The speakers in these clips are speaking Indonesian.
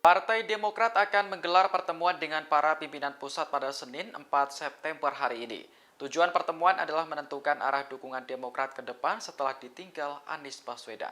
Partai Demokrat akan menggelar pertemuan dengan para pimpinan pusat pada Senin 4 September hari ini. Tujuan pertemuan adalah menentukan arah dukungan Demokrat ke depan setelah ditinggal Anies Baswedan.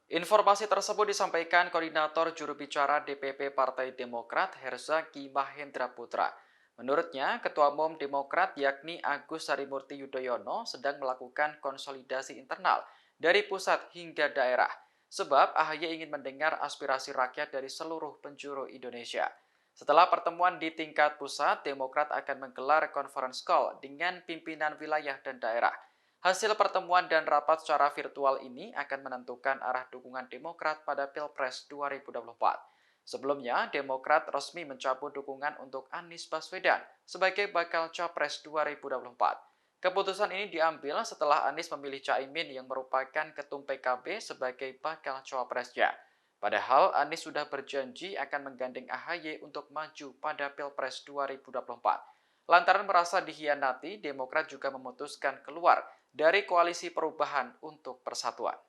Informasi tersebut disampaikan Koordinator Juru Bicara DPP Partai Demokrat Herzaki Mahendra Putra. Menurutnya, Ketua Umum Demokrat yakni Agus Harimurti Yudhoyono sedang melakukan konsolidasi internal dari pusat hingga daerah. Sebab AHY ingin mendengar aspirasi rakyat dari seluruh penjuru Indonesia. Setelah pertemuan di tingkat pusat, Demokrat akan menggelar conference call dengan pimpinan wilayah dan daerah. Hasil pertemuan dan rapat secara virtual ini akan menentukan arah dukungan Demokrat pada Pilpres 2024. Sebelumnya, Demokrat resmi mencabut dukungan untuk Anies Baswedan sebagai bakal Capres 2024. Keputusan ini diambil setelah Anies memilih Caimin yang merupakan ketum PKB sebagai bakal cawapresnya. Padahal Anies sudah berjanji akan menggandeng AHY untuk maju pada Pilpres 2024. Lantaran merasa dikhianati, Demokrat juga memutuskan keluar dari koalisi perubahan untuk persatuan.